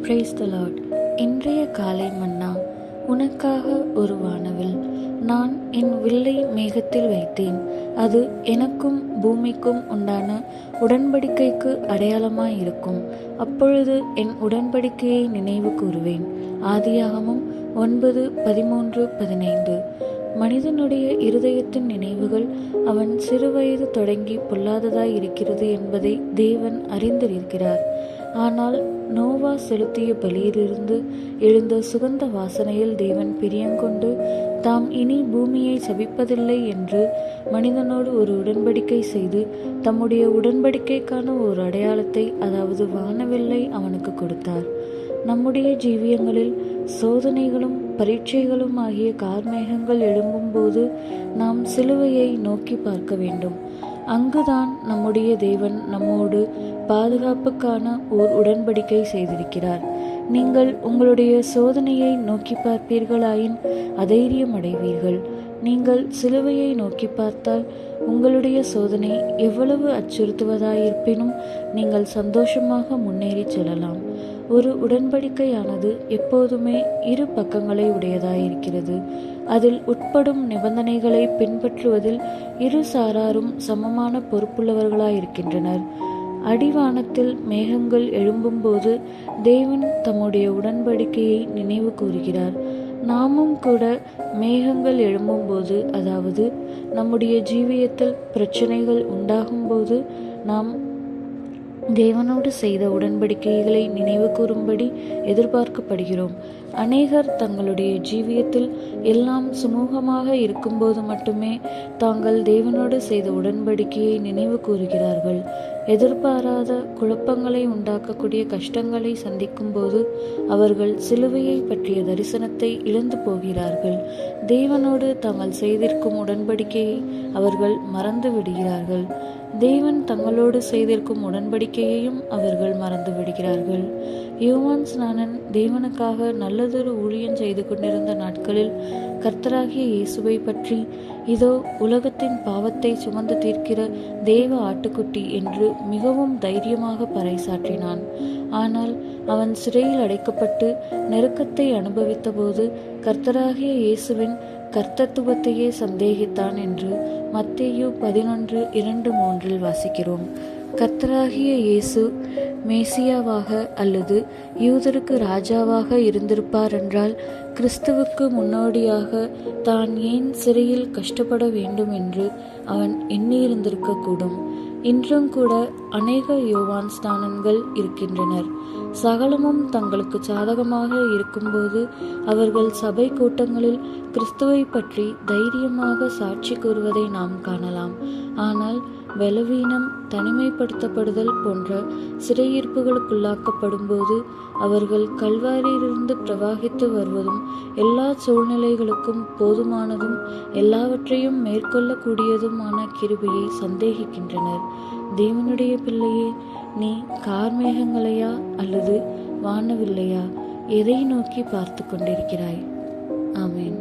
Praise the Lord. இன்றைய காலை மன்னா. உனக்காக ஒரு வானவில். நான் என் வில்லை மேகத்தில் வைத்தேன். அது எனக்கும் பூமிக்கும் உண்டான உடன்படிக்கைக்கு அடையாளமாயிருக்கும். அப்பொழுது என் உடன்படிக்கையை நினைவு கூறுவேன். ஆதியாகமம் 9:13-15. மனிதனுடைய இருதயத்தின் நினைவுகள் அவன் சிறுவயது தொடங்கி பொல்லாததாய் இருக்கிறது என்பதை தேவன் அறிந்திருக்கிறார். ஆனால் நோவா செலுத்திய பலியிலிருந்து எழுந்த சுகந்த வாசனையில் தேவன் பிரியங்கொண்டு தாம் இனி பூமியை சபிப்பதில்லை என்று மனிதனோடு ஒரு உடன்படிக்கை செய்து தம்முடைய உடன்படிக்கைக்கான ஒரு அடையாளத்தை, அதாவது வானவில்லை அவனுக்கு கொடுத்தார். நம்முடைய ஜீவியங்களில் சோதனைகளும் பரீட்சைகளும் ஆகிய கார்மேகங்கள் எழும்பும்போது நாம் சிலுவையை நோக்கி பார்க்க வேண்டும். அங்குதான் நம்முடைய தேவன் நம்மோடு பாதுகாப்புக்கான ஓர் உடன்படிக்கை செய்திருக்கிறார். நீங்கள் உங்களுடைய சோதனையை நோக்கி பார்ப்பீர்களாயின் அதைரியம் அடைவீர்கள். நீங்கள் சிலுவையை நோக்கி பார்த்தால் உங்களுடைய சோதனை எவ்வளவு அச்சுறுத்துவதாயிருப்பினும் நீங்கள் சந்தோஷமாக முன்னேறி செல்லலாம். ஒரு உடன்படிக்கையானது எப்போதுமே இரு பக்கங்களை உடையதாயிருக்கிறது. அதில் உட்படும் நிபந்தனைகளை பின்பற்றுவதில் இரு சாராரும் சமமான பொறுப்புள்ளவர்களாயிருக்கின்றனர். அடிவானத்தில் மேகங்கள் எழும்பும்போது தேவன் தம்முடைய உடன்படிக்கையை நினைவு கூறுகிறார். நாமும் கூட மேகங்கள் எழும்பும்போது, அதாவது நம்முடைய ஜீவியத்தில் பிரச்சனைகள் உண்டாகும்போது நாம் தேவனோடு செய்த உடன்படிக்கைகளை நினைவு கூறும்படி எதிர்பார்க்கப்படுகிறோம். அநேகர் தங்களுடைய ஜீவியத்தில் எல்லாம் சுமூகமாக இருக்கும்போது மட்டுமே தாங்கள் தேவனோடு செய்த உடன்படிக்கையை நினைவு கூறுகிறார்கள். எதிர்பாராத குழப்பங்களை உண்டாக்கக்கூடிய கஷ்டங்களை சந்திக்கும் போது அவர்கள் சிலுவையை பற்றிய தரிசனத்தை இழந்து போகிறார்கள். தேவனோடு தாங்கள் செய்திருக்கும் உடன்படிக்கையை அவர்கள் மறந்து விடுகிறார்கள். தேவன் தங்களோடு செய்திருக்கும் உடன்படிக்கையையும் அவர்கள் மறந்து விடுகிறார்கள். யோவான் ஸ்நானன் தேவனுக்காக நல்லதொரு ஊழியம் செய்து கொண்டிருந்த நாட்களில் கர்த்தராகிய இயேசுவை பற்றி, இதோ உலகத்தின் பாவத்தை சுமந்து தீர்க்கிற தேவ ஆட்டுக்குட்டி என்று மிகவும் தைரியமாக பறைசாற்றினான். ஆனால் அவன் சிறையில் அடைக்கப்பட்டு நெருக்கத்தை அனுபவித்த போது கர்த்தராகிய இயேசுவின் கர்த்தத்துவத்தையே சந்தேகித்தான் என்று மத்தேயு 11:2-3 வாசிக்கிறோம். கர்த்தராகிய இயேசு மேசியாவாக அல்லது யூதருக்கு ராஜாவாக இருந்திருப்பார் என்றால் கிறிஸ்துவுக்கு முன்னோடியாக தான் ஏன் சிறையில் கஷ்டப்பட வேண்டும் என்று அவன் எண்ணியிருந்திருக்கக்கூடும். இன்றும் கூட அநேக யோவான் ஸ்நானன்கள் இருக்கின்றனர். சகலமும் தங்களுக்கு சாதகமாக இருக்கும்போது அவர்கள் சபை கூட்டங்களில் கிறிஸ்துவை பற்றி தைரியமாக சாட்சி கூறுவதை நாம் காணலாம். ஆனால் பலவீனம், தனிமைப்படுத்தப்படுதல் போன்ற சிறையிருப்புகளுக்குள்ளாக்கப்படும் போது அவர்கள் கல்வாரியிலிருந்து பிரவாகித்து வருவதும் எல்லா சூழ்நிலைகளுக்கும் போதுமானதும் எல்லாவற்றையும் மேற்கொள்ளக்கூடியதுமான கிருபையை சந்தேகிக்கின்றனர். தேவனுடைய பிள்ளையே, நீ கார்மேகங்களையா அல்லது வானவில்லையா, எதை நோக்கி பார்த்து கொண்டிருக்கிறாய்? ஆமென்.